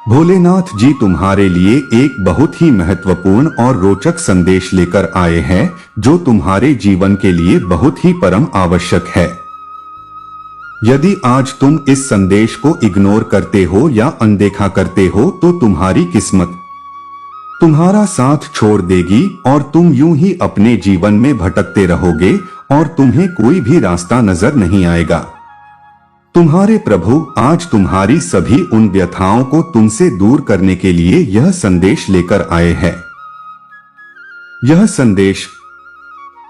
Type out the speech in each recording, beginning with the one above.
भोलेनाथ जी तुम्हारे लिए एक बहुत ही महत्वपूर्ण और रोचक संदेश लेकर आए हैं जो तुम्हारे जीवन के लिए बहुत ही परम आवश्यक है। यदि आज तुम इस संदेश को इग्नोर करते हो या अनदेखा करते हो तो तुम्हारी किस्मत तुम्हारा साथ छोड़ देगी और तुम यूं ही अपने जीवन में भटकते रहोगे और तुम्हें कोई भी रास्ता नजर नहीं आएगा। तुम्हारे प्रभु आज तुम्हारी सभी उन व्यथाओं को तुमसे दूर करने के लिए यह संदेश लेकर आए हैं। यह संदेश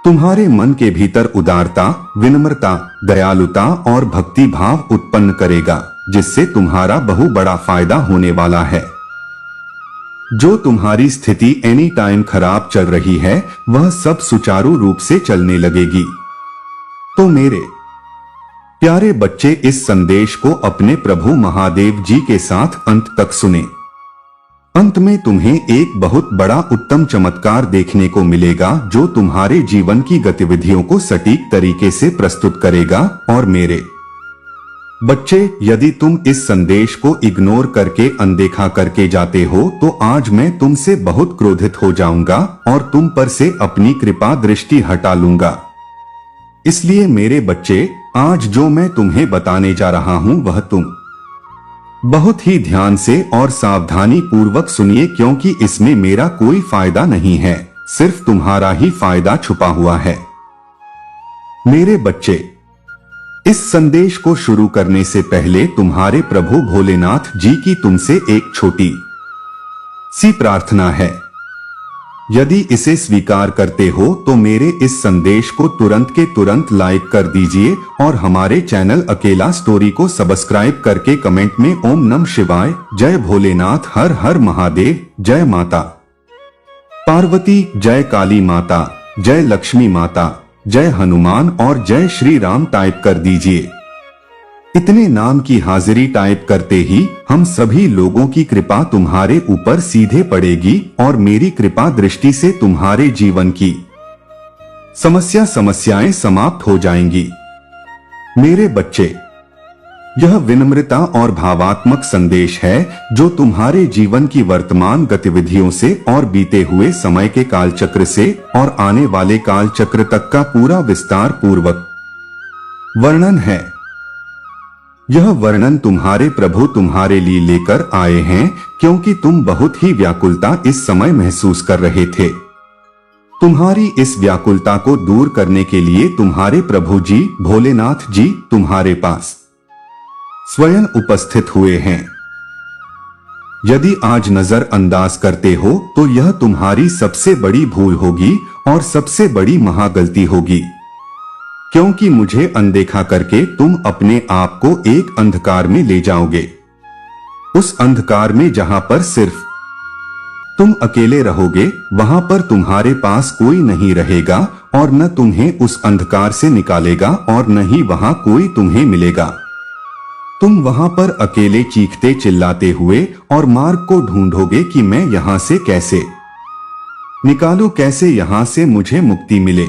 तुम्हारे मन के भीतर उदारता, विनम्रता, दयालुता और भक्ति भाव उत्पन्न करेगा, जिससे तुम्हारा बहु बड़ा फायदा होने वाला है। जो तुम्हारी स्थिति एनी टाइम खराब चल रही है वह सब सुचारू रूप से चलने लगेगी। तो मेरे प्यारे बच्चे, इस संदेश को अपने प्रभु महादेव जी के साथ अंत तक सुने। अंत में तुम्हें एक बहुत बड़ा उत्तम चमत्कार देखने को मिलेगा जो तुम्हारे जीवन की गतिविधियों को सटीक तरीके से प्रस्तुत करेगा। और मेरे बच्चे, यदि तुम इस संदेश को इग्नोर करके अनदेखा करके जाते हो तो आज मैं तुमसे बहुत क्रोधित हो जाऊंगा और तुम पर से अपनी कृपा दृष्टि हटा लूंगा। इसलिए मेरे बच्चे, आज जो मैं तुम्हें बताने जा रहा हूं वह तुम बहुत ही ध्यान से और सावधानी पूर्वक सुनिए, क्योंकि इसमें मेरा कोई फायदा नहीं है, सिर्फ तुम्हारा ही फायदा छुपा हुआ है। मेरे बच्चे, इस संदेश को शुरू करने से पहले तुम्हारे प्रभु भोलेनाथ जी की तुमसे एक छोटी सी प्रार्थना है। यदि इसे स्वीकार करते हो तो मेरे इस संदेश को तुरंत के तुरंत लाइक कर दीजिए और हमारे चैनल अकेला स्टोरी को सब्सक्राइब करके कमेंट में ओम नमः शिवाय, जय भोलेनाथ, हर हर महादेव, जय माता पार्वती, जय काली माता, जय लक्ष्मी माता, जय हनुमान और जय श्री राम टाइप कर दीजिए। इतने नाम की हाजिरी टाइप करते ही हम सभी लोगों की कृपा तुम्हारे ऊपर सीधे पड़ेगी और मेरी कृपा दृष्टि से तुम्हारे जीवन की समस्याएं समाप्त हो जाएंगी। मेरे बच्चे, यह विनम्रता और भावात्मक संदेश है जो तुम्हारे जीवन की वर्तमान गतिविधियों से और बीते हुए समय के कालचक्र से और आने वाले कालचक्र तक का पूरा विस्तार पूर्वक वर्णन है। यह वर्णन तुम्हारे प्रभु तुम्हारे लिए लेकर आए हैं क्योंकि तुम बहुत ही व्याकुलता इस समय महसूस कर रहे थे। तुम्हारी इस व्याकुलता को दूर करने के लिए तुम्हारे प्रभु जी भोलेनाथ जी तुम्हारे पास स्वयं उपस्थित हुए हैं। यदि आज नजरअंदाज करते हो तो यह तुम्हारी सबसे बड़ी भूल होगी और सबसे बड़ी महागलती होगी, क्योंकि मुझे अनदेखा करके तुम अपने आप को एक अंधकार में ले जाओगे। उस अंधकार में जहां पर सिर्फ तुम अकेले रहोगे, वहां पर तुम्हारे पास कोई नहीं रहेगा और न तुम्हें उस अंधकार से निकालेगा और न ही वहां कोई तुम्हें मिलेगा। तुम वहां पर अकेले चीखते चिल्लाते हुए और मार्ग को ढूंढोगे कि मैं यहां से कैसे निकालूं, कैसे यहां से मुझे मुक्ति मिले।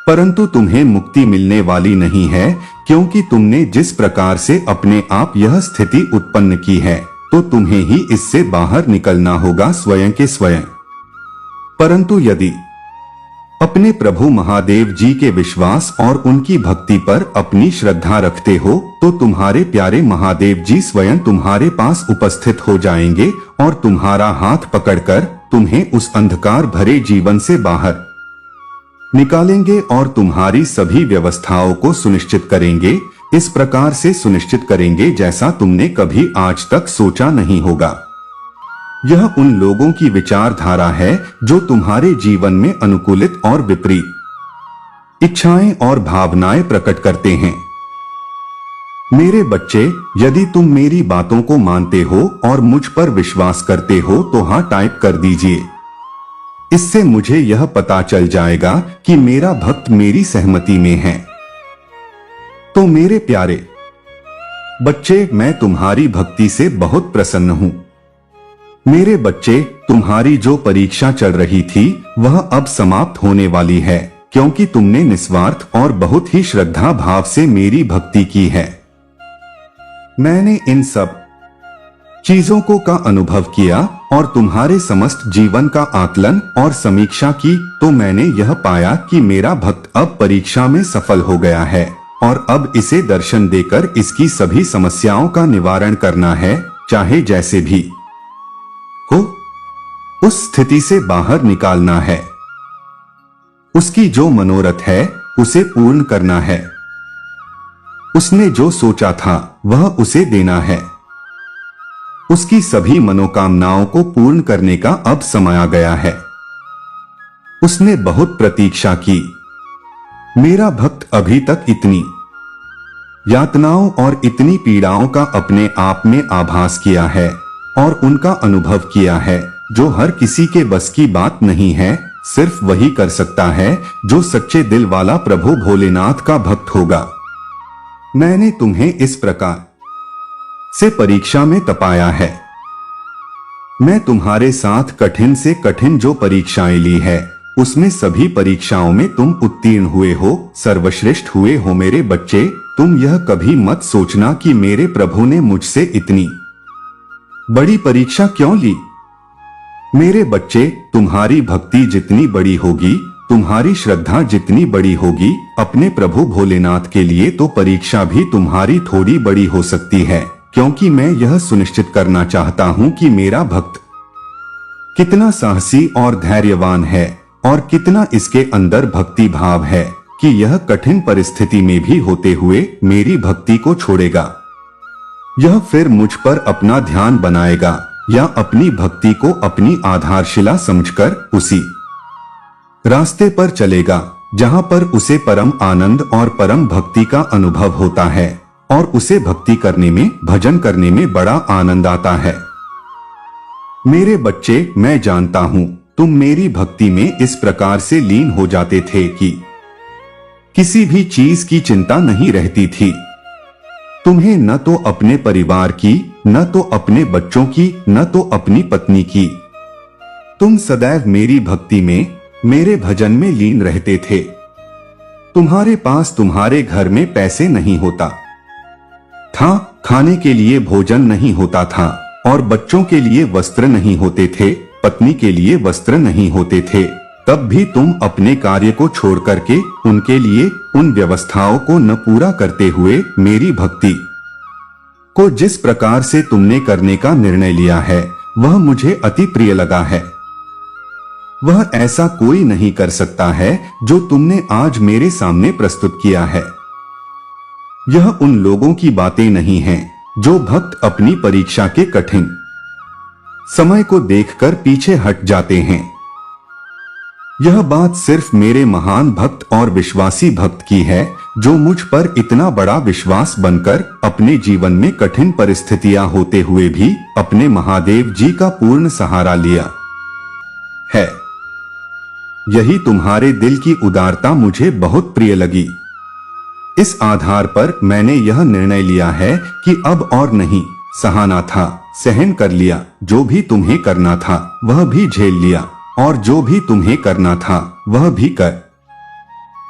परंतु तुम्हें मुक्ति मिलने वाली नहीं है, क्योंकि तुमने जिस प्रकार से अपने आप यह स्थिति उत्पन्न की है तो तुम्हें ही इससे बाहर निकलना होगा स्वयं के स्वयं। परंतु यदि अपने प्रभु महादेव जी के विश्वास और उनकी भक्ति पर अपनी श्रद्धा रखते हो तो तुम्हारे प्यारे महादेव जी स्वयं तुम्हारे पास उपस्थित हो जाएंगे और तुम्हारा हाथ पकड़कर तुम्हें उस अंधकार भरे जीवन से बाहर निकालेंगे और तुम्हारी सभी व्यवस्थाओं को सुनिश्चित करेंगे, इस प्रकार से सुनिश्चित करेंगे जैसा तुमने कभी आज तक सोचा नहीं होगा। यह उन लोगों की विचारधारा है जो तुम्हारे जीवन में अनुकूलित और विपरीत इच्छाएं और भावनाएं प्रकट करते हैं। मेरे बच्चे, यदि तुम मेरी बातों को मानते हो और मुझ पर विश्वास करते हो तो हाँ टाइप कर दीजिए। इससे मुझे यह पता चल जाएगा कि मेरा भक्त मेरी सहमति में है। तो मेरे प्यारे बच्चे, मैं तुम्हारी भक्ति से बहुत प्रसन्न हूं। मेरे बच्चे, तुम्हारी जो परीक्षा चल रही थी वह अब समाप्त होने वाली है, क्योंकि तुमने निस्वार्थ और बहुत ही श्रद्धा भाव से मेरी भक्ति की है। मैंने इन सब चीजों को का अनुभव किया और तुम्हारे समस्त जीवन का आकलन और समीक्षा की, तो मैंने यह पाया कि मेरा भक्त अब परीक्षा में सफल हो गया है और अब इसे दर्शन देकर इसकी सभी समस्याओं का निवारण करना है, चाहे जैसे भी हो उस स्थिति से बाहर निकालना है। उसकी जो मनोरथ है उसे पूर्ण करना है। उसने जो सोचा था वह उसे देना है। उसकी सभी मनोकामनाओं को पूर्ण करने का अब समय आ गया है। उसने बहुत प्रतीक्षा की। मेरा भक्त अभी तक इतनी यातनाओं और इतनी पीड़ाओं का अपने आप में आभास किया है और उनका अनुभव किया है, जो हर किसी के बस की बात नहीं है। सिर्फ वही कर सकता है जो सच्चे दिल वाला प्रभु भोलेनाथ का भक्त होगा। मैंने तुम्हें इस प्रकार से परीक्षा में तपाया है। मैं तुम्हारे साथ कठिन से कठिन जो परीक्षाएं ली है, उसमें सभी परीक्षाओं में तुम उत्तीर्ण हुए हो, सर्वश्रेष्ठ हुए हो। मेरे बच्चे, तुम यह कभी मत सोचना कि मेरे प्रभु ने मुझसे इतनी बड़ी परीक्षा क्यों ली। मेरे बच्चे, तुम्हारी भक्ति जितनी बड़ी होगी, तुम्हारी श्रद्धा जितनी बड़ी होगी अपने प्रभु भोलेनाथ के लिए, तो परीक्षा भी तुम्हारी थोड़ी बड़ी हो सकती है, क्योंकि मैं यह सुनिश्चित करना चाहता हूं कि मेरा भक्त कितना साहसी और धैर्यवान है और कितना इसके अंदर भक्ति भाव है कि यह कठिन परिस्थिति में भी होते हुए मेरी भक्ति को छोड़ेगा। यह फिर मुझ पर अपना ध्यान बनाएगा या अपनी भक्ति को अपनी आधारशिला समझकर उसी रास्ते पर चलेगा जहां पर उसे परम आनंद और परम भक्ति का अनुभव होता है और उसे भक्ति करने में, भजन करने में बड़ा आनंद आता है। मेरे बच्चे, मैं जानता हूं तुम मेरी भक्ति में इस प्रकार से लीन हो जाते थे कि किसी भी चीज की चिंता नहीं रहती थी। तुम्हें न तो अपने परिवार की, न तो अपने बच्चों की, न तो अपनी पत्नी की। तुम सदैव मेरी भक्ति में, मेरे भजन में लीन रहते थे। तुम्हारे पास तुम्हारे घर में पैसे नहीं होता था, खाने के लिए भोजन नहीं होता था और बच्चों के लिए वस्त्र नहीं होते थे, पत्नी के लिए वस्त्र नहीं होते थे। तब भी तुम अपने कार्य को छोड़ करके उनके लिए उन व्यवस्थाओं को न पूरा करते हुए मेरी भक्ति को जिस प्रकार से तुमने करने का निर्णय लिया है, वह मुझे अति प्रिय लगा है। वह ऐसा कोई नहीं कर सकता है जो तुमने आज मेरे सामने प्रस्तुत किया है। यह उन लोगों की बातें नहीं हैं जो भक्त अपनी परीक्षा के कठिन समय को देखकर पीछे हट जाते हैं। यह बात सिर्फ मेरे महान भक्त और विश्वासी भक्त की है, जो मुझ पर इतना बड़ा विश्वास बनकर अपने जीवन में कठिन परिस्थितियां होते हुए भी अपने महादेव जी का पूर्ण सहारा लिया है। यही तुम्हारे दिल की उदारता मुझे बहुत प्रिय लगी। इस आधार पर मैंने यह निर्णय लिया है कि अब और नहीं सहाना था, सहन कर लिया। जो भी तुम्हें करना था वह भी झेल लिया और जो भी तुम्हें करना था वह भी कर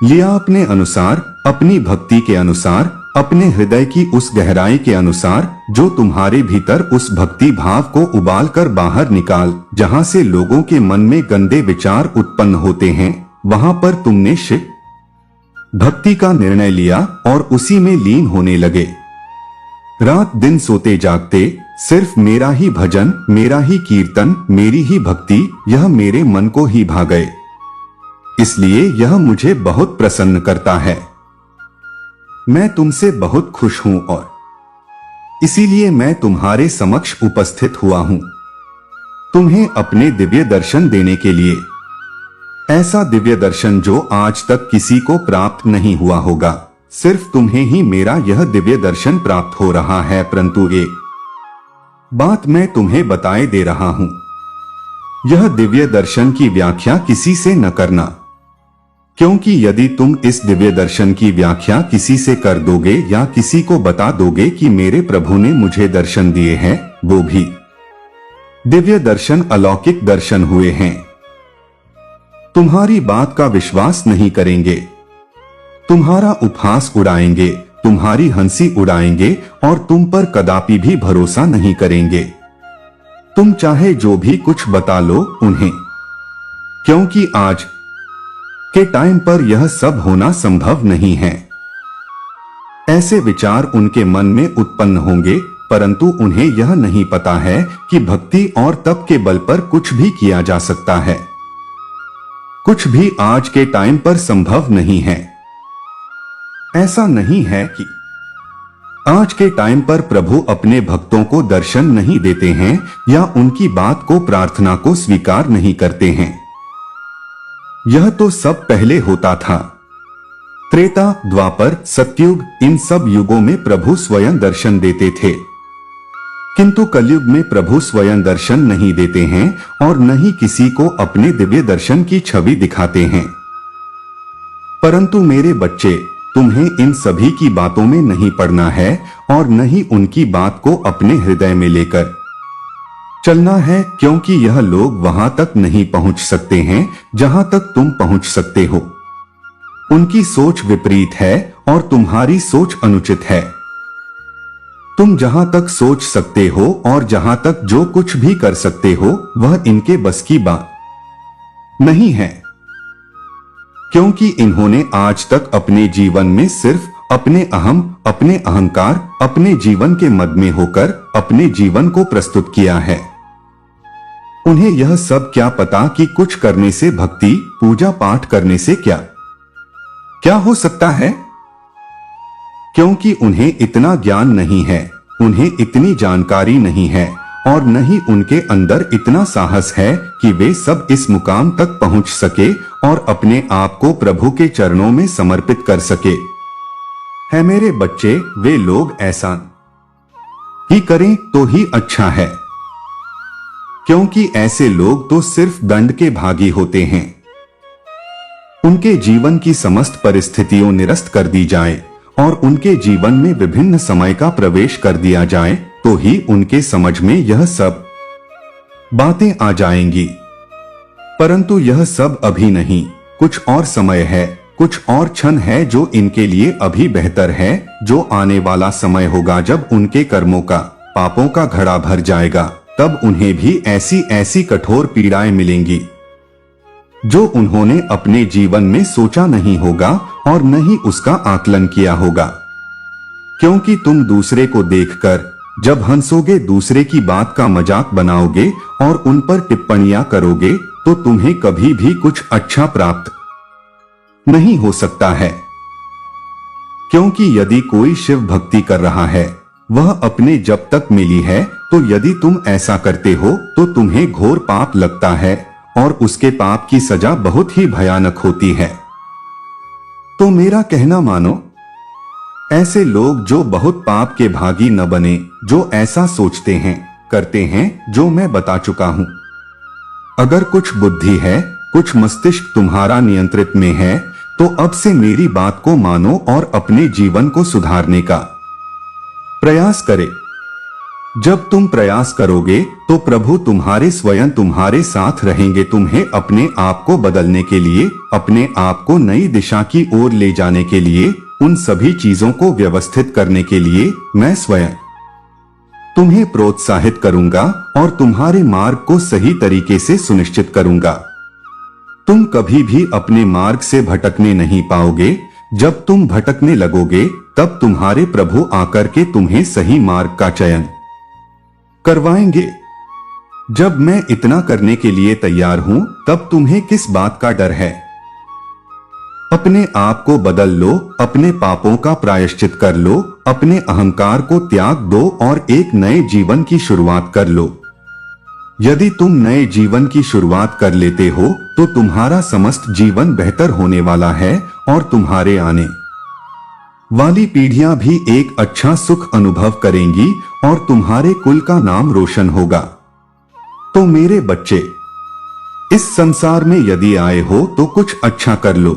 लिया अपने अनुसार, अपनी भक्ति के अनुसार, अपने हृदय की उस गहराई के अनुसार जो तुम्हारे भीतर उस भक्ति भाव को उबाल कर बाहर निकाल, जहां से लोगों के मन में गंदे विचार उत्पन्न होते हैं। वहां पर तुमने शिव भक्ति का निर्णय लिया और उसी में लीन होने लगे। रात दिन सोते जागते सिर्फ मेरा ही भजन, मेरा ही कीर्तन, मेरी ही भक्ति, यह मेरे मन को ही भा गए। इसलिए यह मुझे बहुत प्रसन्न करता है। मैं तुमसे बहुत खुश हूं और इसीलिए मैं तुम्हारे समक्ष उपस्थित हुआ हूं, तुम्हें अपने दिव्य दर्शन देने के लिए। ऐसा दिव्य दर्शन जो आज तक किसी को प्राप्त नहीं हुआ होगा। सिर्फ तुम्हें ही मेरा यह दिव्य दर्शन प्राप्त हो रहा है। परंतु एक बात मैं तुम्हें बताए दे रहा हूं, यह दिव्य दर्शन की व्याख्या किसी से न करना, क्योंकि यदि तुम इस दिव्य दर्शन की व्याख्या किसी से कर दोगे या किसी को बता दोगे कि मेरे प्रभु ने मुझे दर्शन दिए हैं, वो भी दिव्य दर्शन अलौकिक दर्शन हुए हैं, तुम्हारी बात का विश्वास नहीं करेंगे, तुम्हारा उपहास उड़ाएंगे, तुम्हारी हंसी उड़ाएंगे और तुम पर कदापि भी भरोसा नहीं करेंगे। तुम चाहे जो भी कुछ बता लो उन्हें, क्योंकि आज के टाइम पर यह सब होना संभव नहीं है। ऐसे विचार उनके मन में उत्पन्न होंगे, परंतु उन्हें यह नहीं पता है कि भक्ति और तप के बल पर कुछ भी किया जा सकता है। कुछ भी आज के टाइम पर संभव नहीं है। ऐसा नहीं है कि आज के टाइम पर प्रभु अपने भक्तों को दर्शन नहीं देते हैं या उनकी बात को, प्रार्थना को स्वीकार नहीं करते हैं। यह तो सब पहले होता था। त्रेता, द्वापर, सतयुग, इन सब युगों में प्रभु स्वयं दर्शन देते थे, किंतु कलयुग में प्रभु स्वयं दर्शन नहीं देते हैं और न ही किसी को अपने दिव्य दर्शन की छवि दिखाते हैं। परंतु मेरे बच्चे, तुम्हें इन सभी की बातों में नहीं पड़ना है और न ही उनकी बात को अपने हृदय में लेकर चलना है, क्योंकि यह लोग वहां तक नहीं पहुंच सकते हैं जहां तक तुम पहुंच सकते हो। उनकी सोच विपरीत है और तुम्हारी सोच अनुचित है। तुम जहां तक सोच सकते हो और जहां तक जो कुछ भी कर सकते हो वह इनके बस की बात नहीं है, क्योंकि इन्होंने आज तक अपने जीवन में सिर्फ अपने अहम, अपने अहंकार, अपने जीवन के मद में होकर अपने जीवन को प्रस्तुत किया है। उन्हें यह सब क्या पता कि कुछ करने से, भक्ति पूजा पाठ करने से क्या हो सकता है, क्योंकि उन्हें इतना ज्ञान नहीं है, उन्हें इतनी जानकारी नहीं है और न ही उनके अंदर इतना साहस है कि वे सब इस मुकाम तक पहुंच सके और अपने आप को प्रभु के चरणों में समर्पित कर सके। है मेरे बच्चे, वे लोग ऐसा ही करें तो ही अच्छा है, क्योंकि ऐसे लोग तो सिर्फ दंड के भागी होते हैं। उनके जीवन की समस्त परिस्थितियों निरस्त कर दी जाए और उनके जीवन में विभिन्न समय का प्रवेश कर दिया जाए तो ही उनके समझ में यह सब बातें आ जाएंगी। परंतु यह सब अभी नहीं, कुछ और समय है, कुछ और क्षण है जो इनके लिए अभी बेहतर है। जो आने वाला समय होगा जब उनके कर्मों का, पापों का घड़ा भर जाएगा, तब उन्हें भी ऐसी ऐसी कठोर पीड़ाएं मिलेंगी जो उन्होंने अपने जीवन में सोचा नहीं होगा और न ही उसका आकलन किया होगा। क्योंकि तुम दूसरे को देखकर जब हंसोगे, दूसरे की बात का मजाक बनाओगे और उन पर टिप्पणियां करोगे, तो तुम्हें कभी भी कुछ अच्छा प्राप्त नहीं हो सकता है। क्योंकि यदि कोई शिव भक्ति कर रहा है, वह अपने जब तक मिली है, तो यदि तुम ऐसा करते हो तो तुम्हें घोर पाप लगता है और उसके पाप की सजा बहुत ही भयानक होती है। तो मेरा कहना मानो। ऐसे लोग जो बहुत पाप के भागी न बने, जो ऐसा सोचते हैं, करते हैं जो मैं बता चुका हूं। अगर कुछ बुद्धि है, कुछ मस्तिष्क तुम्हारा नियंत्रित में है, तो अब से मेरी बात को मानो और अपने जीवन को सुधारने का प्रयास करे। जब तुम प्रयास करोगे तो प्रभु तुम्हारे स्वयं तुम्हारे साथ रहेंगे। तुम्हें अपने आप को बदलने के लिए, अपने आप को नई दिशा की ओर ले जाने के लिए, उन सभी चीजों को व्यवस्थित करने के लिए मैं स्वयं तुम्हें प्रोत्साहित करूंगा और तुम्हारे मार्ग को सही तरीके से सुनिश्चित करूंगा। तुम कभी भी अपने मार्ग से भटकने नहीं पाओगे। जब तुम भटकने लगोगे तब तुम्हारे प्रभु आकर के तुम्हें सही मार्ग का चयन करवाएंगे। जब मैं इतना करने के लिए तैयार हूं, तब तुम्हें किस बात का डर है? अपने आप को बदल लो, अपने पापों का प्रायश्चित कर लो, अपने अहंकार को त्याग दो और एक नए जीवन की शुरुआत कर लो। यदि तुम नए जीवन की शुरुआत कर लेते हो तो तुम्हारा समस्त जीवन बेहतर होने वाला है और तुम्हारे आने वाली पीढ़ियां भी एक अच्छा सुख अनुभव करेंगी और तुम्हारे कुल का नाम रोशन होगा। तो मेरे बच्चे, इस संसार में यदि आए हो तो कुछ अच्छा कर लो,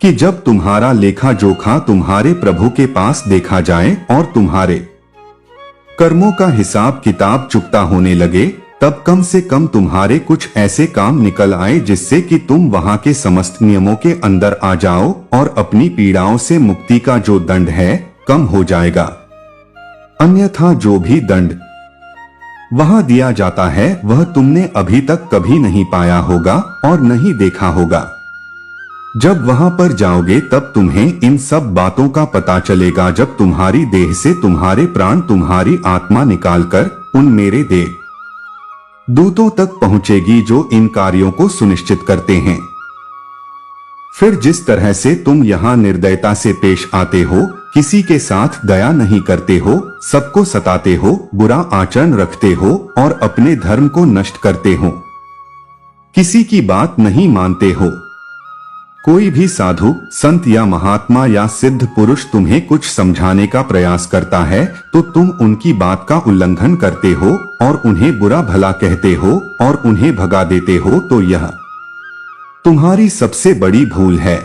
कि जब तुम्हारा लेखा जोखा तुम्हारे प्रभु के पास देखा जाए और तुम्हारे कर्मों का हिसाब किताब चुकता होने लगे, तब कम से कम तुम्हारे कुछ ऐसे काम निकल आए जिससे कि तुम वहां के समस्त नियमों के अंदर आ जाओ और अपनी पीड़ाओं से मुक्ति का जो दंड है कम हो जाएगा। अन्यथा जो भी दंड वहां दिया जाता है वह तुमने अभी तक कभी नहीं पाया होगा और नहीं देखा होगा। जब वहां पर जाओगे तब तुम्हें इन सब बातों का पता चलेगा, जब तुम्हारी देह से तुम्हारे प्राण तुम्हारी आत्मा निकालकर उन मेरे देव दूतों तक पहुंचेगी जो इन कार्यों को सुनिश्चित करते हैं। फिर जिस तरह से तुम यहाँ निर्दयता से पेश आते हो, किसी के साथ दया नहीं करते हो, सबको सताते हो, बुरा आचरण रखते हो और अपने धर्म को नष्ट करते हो, किसी की बात नहीं मानते हो, कोई भी साधु संत या महात्मा या सिद्ध पुरुष तुम्हें कुछ समझाने का प्रयास करता है तो तुम उनकी बात का उल्लंघन करते हो और उन्हें बुरा भला कहते हो और उन्हें भगा देते हो, तो यह तुम्हारी सबसे बड़ी भूल है।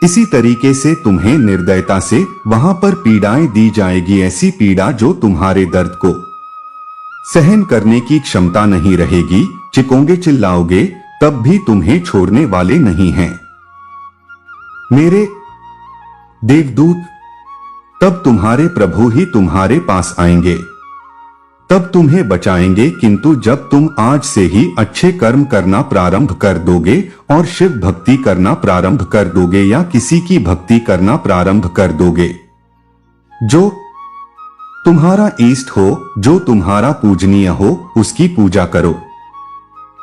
इसी तरीके से तुम्हें निर्दयता से वहां पर पीड़ाएं दी जाएगी, ऐसी पीड़ा जो तुम्हारे दर्द को सहन करने की क्षमता नहीं रहेगी। चिकोंगे, चिल्लाओगे, तब भी तुम्हें छोड़ने वाले नहीं हैं मेरे देवदूत। तब तुम्हारे प्रभु ही तुम्हारे पास आएंगे, तब तुम्हें बचाएंगे। किंतु जब तुम आज से ही अच्छे कर्म करना प्रारंभ कर दोगे और शिव भक्ति करना प्रारंभ कर दोगे या किसी की भक्ति करना प्रारंभ कर दोगे जो तुम्हारा इष्ट हो, जो तुम्हारा पूजनीय हो, उसकी पूजा करो,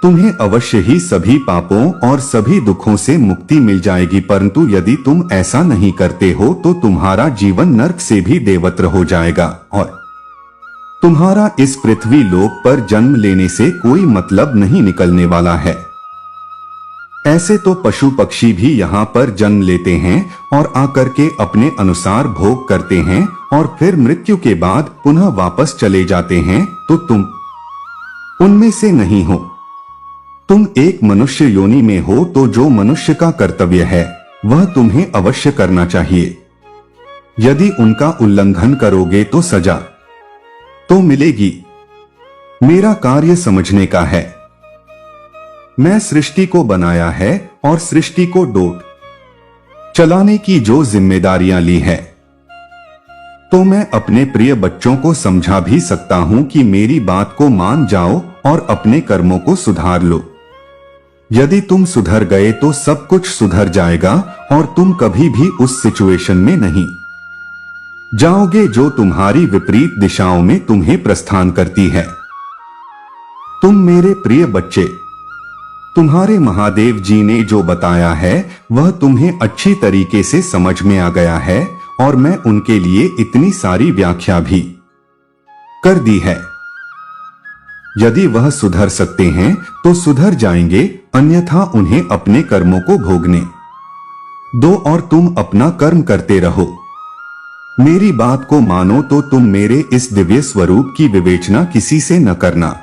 तुम्हें अवश्य ही सभी पापों और सभी दुखों से मुक्ति मिल जाएगी। परंतु यदि तुम ऐसा नहीं करते हो तो तुम्हारा जीवन नर्क से भी देवत्र हो जाएगा और तुम्हारा इस पृथ्वी लोक पर जन्म लेने से कोई मतलब नहीं निकलने वाला है। ऐसे तो पशु पक्षी भी यहाँ पर जन्म लेते हैं और आकर के अपने अनुसार भोग करते हैं और फिर मृत्यु के बाद पुनः वापस चले जाते हैं, तो तुम उनमें से नहीं हो। तुम एक मनुष्य योनि में हो, तो जो मनुष्य का कर्तव्य है वह तुम्हें अवश्य करना चाहिए। यदि उनका उल्लंघन करोगे तो सजा तो मिलेगी। मेरा कार्य समझने का है। मैं सृष्टि को बनाया है और सृष्टि को डोट चलाने की जो जिम्मेदारियां ली है, तो मैं अपने प्रिय बच्चों को समझा भी सकता हूं कि मेरी बात को मान जाओ और अपने कर्मों को सुधार लो। यदि तुम सुधर गए तो सब कुछ सुधर जाएगा और तुम कभी भी उस सिचुएशन में नहीं जाओगे जो तुम्हारी विपरीत दिशाओं में तुम्हें प्रस्थान करती है। तुम मेरे प्रिय बच्चे, तुम्हारे महादेव जी ने जो बताया है वह तुम्हें अच्छी तरीके से समझ में आ गया है और मैं उनके लिए इतनी सारी व्याख्या भी कर दी है। यदि वह सुधर सकते हैं तो सुधर जाएंगे, अन्यथा उन्हें अपने कर्मों को भोगने दो और तुम अपना कर्म करते रहो। मेरी बात को मानो तो तुम मेरे इस दिव्य स्वरूप की विवेचना किसी से न करना।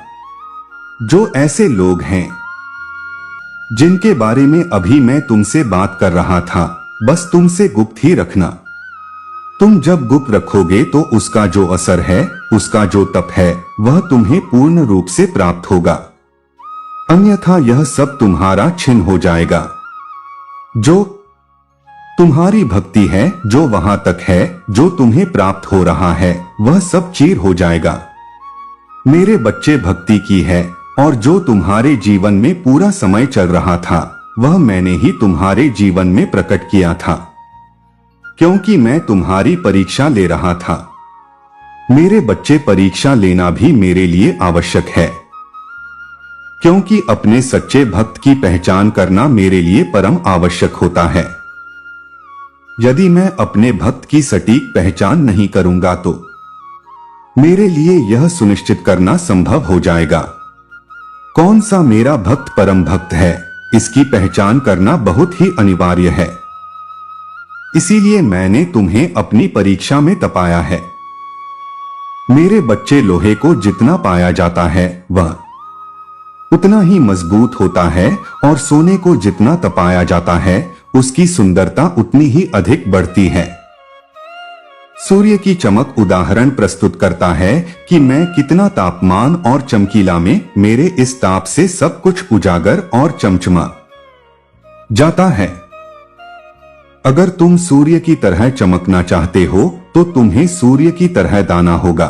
जो ऐसे लोग हैं जिनके बारे में अभी मैं तुमसे बात कर रहा था, बस तुमसे गुप्त ही रखना। तुम जब गुप्त रखोगे तो उसका जो असर है, उसका जो तप है, वह तुम्हें पूर्ण रूप से प्राप्त होगा, अन्यथा यह सब तुम्हारा छिन्न हो जाएगा। जो तुम्हारी भक्ति है, जो वहां तक है, जो तुम्हें प्राप्त हो रहा है, वह सब चीर हो जाएगा। मेरे बच्चे, भक्ति की है और जो तुम्हारे जीवन में पूरा समय चल रहा था वह मैंने ही तुम्हारे जीवन में प्रकट किया था, क्योंकि मैं तुम्हारी परीक्षा ले रहा था। मेरे बच्चे, परीक्षा लेना भी मेरे लिए आवश्यक है, क्योंकि अपने सच्चे भक्त की पहचान करना मेरे लिए परम आवश्यक होता है। यदि मैं अपने भक्त की सटीक पहचान नहीं करूंगा तो मेरे लिए यह सुनिश्चित करना संभव हो जाएगा कौन सा मेरा भक्त परम भक्त है, इसकी पहचान करना बहुत ही अनिवार्य है। इसीलिए मैंने तुम्हें अपनी परीक्षा में तपाया है। मेरे बच्चे, लोहे को जितना पाया जाता है वह उतना ही मजबूत होता है और सोने को जितना तपाया जाता है उसकी सुंदरता उतनी ही अधिक बढ़ती है। सूर्य की चमक उदाहरण प्रस्तुत करता है कि मैं कितना तापमान और चमकीला में मेरे इस ताप से सब कुछ उजागर और चमचमा जाता है। अगर तुम सूर्य की तरह चमकना चाहते हो तो तुम्हें सूर्य की तरह दाना होगा।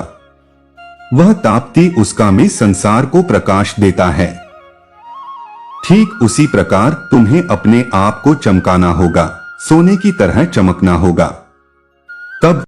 वह ताप्ती उसका में संसार को प्रकाश देता है। ठीक उसी प्रकार तुम्हें अपने आप को चमकाना होगा, सोने की तरह चमकना होगा। तब